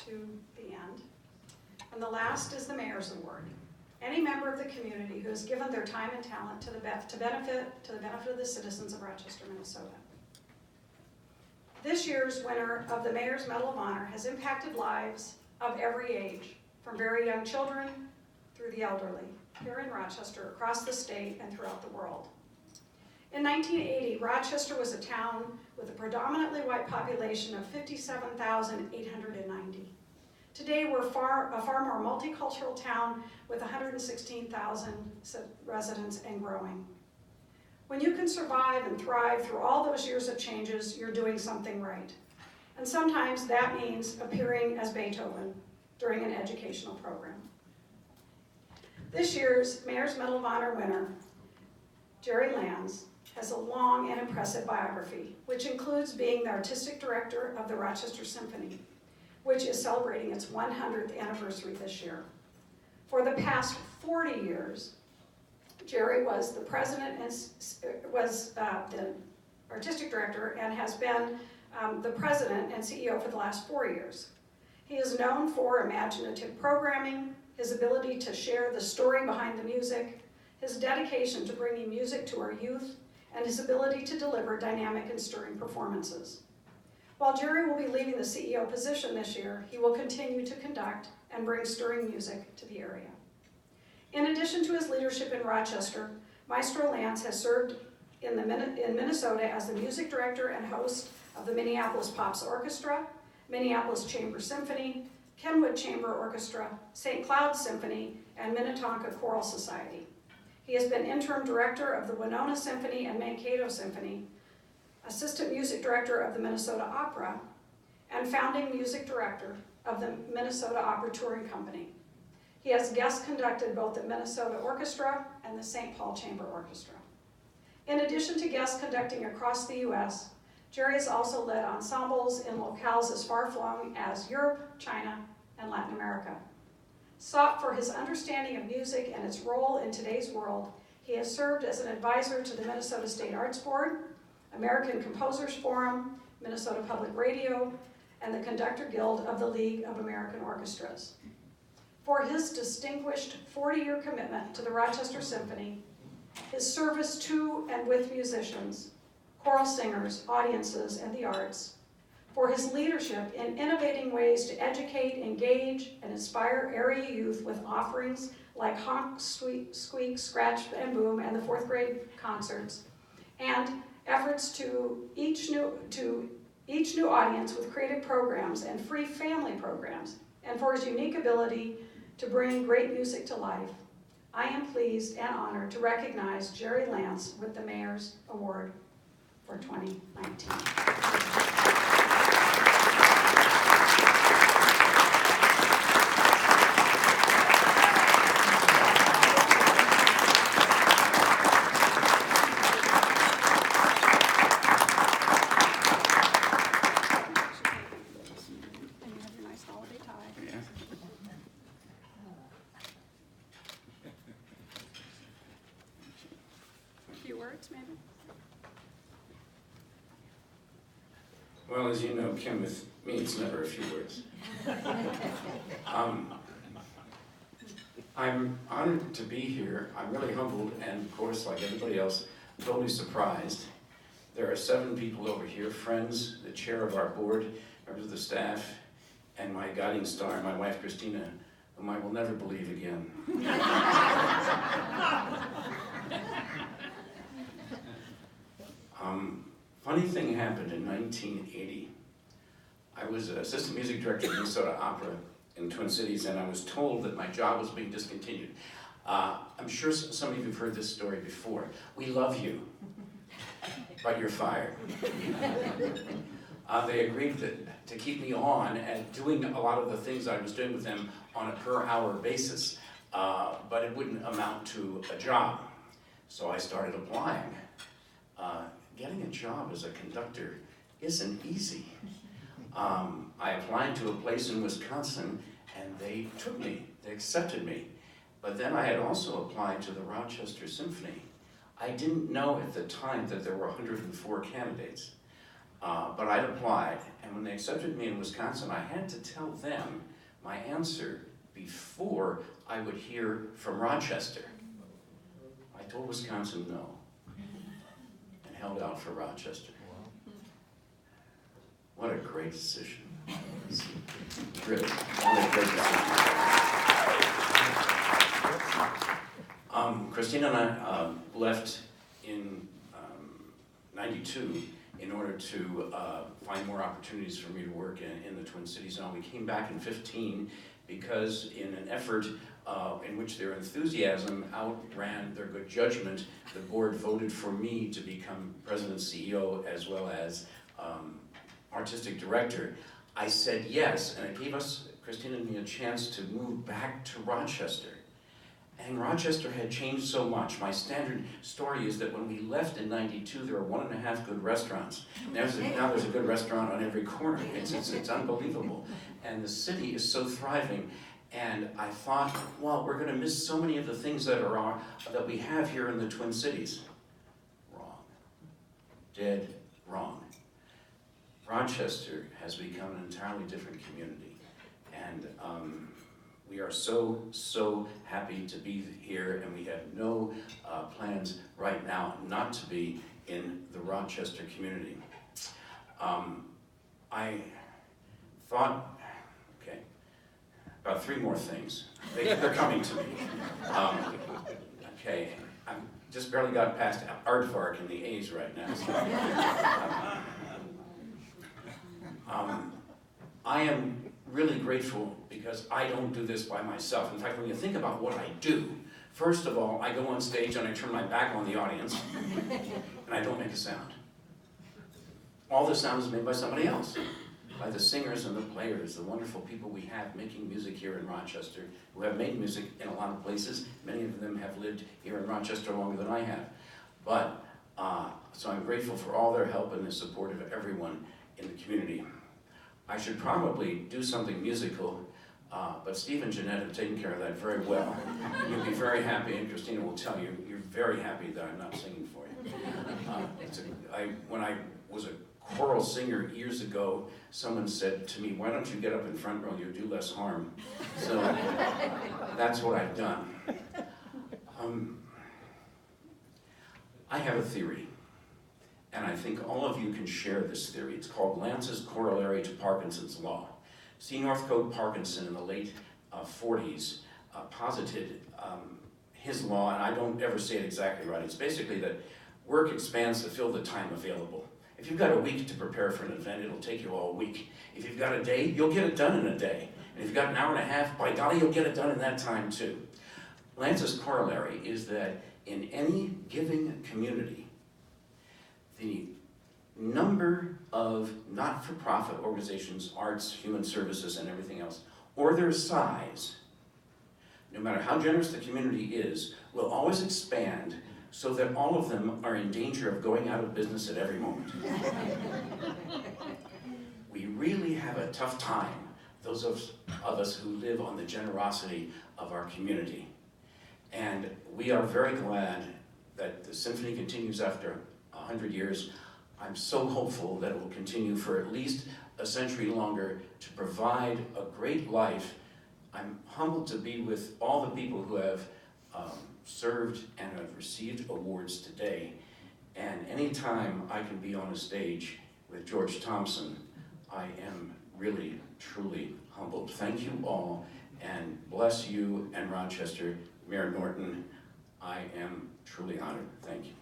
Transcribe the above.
to the end. And the last is the Mayor's Award. Any member of the community who has given their time and talent to the benefit of the citizens of Rochester, Minnesota. This year's winner of the Mayor's Medal of Honor has impacted lives of every age, from very young children through the elderly, here in Rochester, across the state, and throughout the world. In 1980, Rochester was a town with a predominantly white population of 57,890. Today, we're a far more multicultural town with 116,000 residents and growing. When you can survive and thrive through all those years of changes, you're doing something right. And sometimes that means appearing as Beethoven during an educational program. This year's Mayor's Medal of Honor winner, JERE LANTZ, has a long and impressive biography, which includes being the artistic director of the Rochester Symphony, which is celebrating its 100th anniversary this year. For the past 40 years, JERE was the president and was the artistic director and has been the president and CEO for the last 4 years. He is known for imaginative programming, his ability to share the story behind the music, his dedication to bringing music to our youth, and his ability to deliver dynamic and stirring performances. While JERE will be leaving the CEO position this year, he will continue to conduct and bring stirring music to the area. In addition to his leadership in Rochester, Maestro LANTZ has served in Minnesota as the music director and host of the Minneapolis Pops Orchestra, Minneapolis Chamber Symphony, Kenwood Chamber Orchestra, St. Cloud Symphony, and Minnetonka Choral Society. He has been interim director of the Winona Symphony and Mankato Symphony, assistant music director of the Minnesota Opera, and founding music director of the Minnesota Opera Touring Company. He has guest conducted both the Minnesota Orchestra and the St. Paul Chamber Orchestra. In addition to guest conducting across the U.S., JERE has also led ensembles in locales as far-flung as Europe, China, and Latin America. Sought for his understanding of music and its role in today's world, he has served as an advisor to the Minnesota State Arts Board, American Composers Forum, Minnesota Public Radio, and the Conductor Guild of the League of American Orchestras. For his distinguished 40-year commitment to the Rochester Symphony, his service to and with musicians, choral singers, audiences, and the arts, for his leadership in innovating ways to educate, engage, and inspire area youth with offerings like Honk, Squeak, Scratch, and Boom, and the 4th grade concerts, and efforts to each new audience with creative programs and free family programs, and for his unique ability to bring great music to life. I am pleased and honored to recognize JERE LANTZ with the Mayor's Award for 2019. Maybe? Well, as you know, Kim, with me, it's never a few words. I'm honored to be here. I'm really humbled and, of course, like everybody else, totally surprised. There are 7 people over here, friends, the chair of our board, members of the staff, and my guiding star, my wife, Christina, whom I will never believe again. Funny thing happened in 1980. I was an assistant music director of Minnesota Opera in Twin Cities, and I was told that my job was being discontinued. I'm sure some of you have heard this story before. We love you, but you're fired. They agreed to keep me on and doing a lot of the things I was doing with them on a per-hour basis, but it wouldn't amount to a job. So I started applying. Getting a job as a conductor isn't easy. I applied to a place in Wisconsin, and they took me, they accepted me. But then I had also applied to the Rochester Symphony. I didn't know at the time that there were 104 candidates. But I'd applied, and when they accepted me in Wisconsin, I had to tell them my answer before I would hear from Rochester. I told Wisconsin no, and held out for Rochester. What a great decision. Really, what a great decision. Christina and I left in '92 in order to find more opportunities for me to work in the Twin Cities zone. We came back in '15 because in an effort in which their enthusiasm outran their good judgment, the board voted for me to become president CEO as well as artistic director. I said yes, and it gave us, Christina and me, a chance to move back to Rochester. And Rochester had changed so much. My standard story is that when we left in '92, there were 1.5 good restaurants. Now there's a good restaurant on every corner. It's unbelievable. And the city is so thriving. And I thought, well, we're going to miss so many of the things that we have here in the Twin Cities. Wrong. Dead wrong. Rochester has become an entirely different community. And we are so happy to be here, and we have no plans right now not to be in the Rochester community. I thought, okay, about 3 more things. They're coming to me. Okay, I just barely got past aardvark in the A's right now. So. I am really grateful because I don't do this by myself. In fact, when you think about what I do, first of all, I go on stage and I turn my back on the audience, and I don't make a sound. All the sound is made by somebody else, by the singers and the players, the wonderful people we have making music here in Rochester, who have made music in a lot of places. Many of them have lived here in Rochester longer than I have. But, so I'm grateful for all their help and the support of everyone in the community. I should probably do something musical, but Steve and Jeanette have taken care of that very well. You'll be very happy, and Christina will tell you, you're very happy that I'm not singing for you. When I was a choral singer years ago, someone said to me, why don't you get up in front row, you'll do less harm. So that's what I've done. I have a theory. And I think all of you can share this theory. It's called LANTZ's corollary to Parkinson's law. C. Northcote Parkinson in the late 40s posited his law, and I don't ever say it exactly right. It's basically that work expands to fill the time available. If you've got a week to prepare for an event, it'll take you all week. If you've got a day, you'll get it done in a day. And if you've got an hour and a half, by golly, you'll get it done in that time too. LANTZ's corollary is that in any given community, the number of not-for-profit organizations, arts, human services, and everything else, or their size, no matter how generous the community is, will always expand so that all of them are in danger of going out of business at every moment. We really have a tough time, those of us who live on the generosity of our community. And we are very glad that the symphony continues after 100 years. I'm so hopeful that it will continue for at least a century longer to provide a great life. I'm humbled to be with all the people who have served and have received awards today. And anytime I can be on a stage with George Thompson, I am really, truly humbled. Thank you all, and bless you and Rochester. Mayor Norton, I am truly honored. Thank you.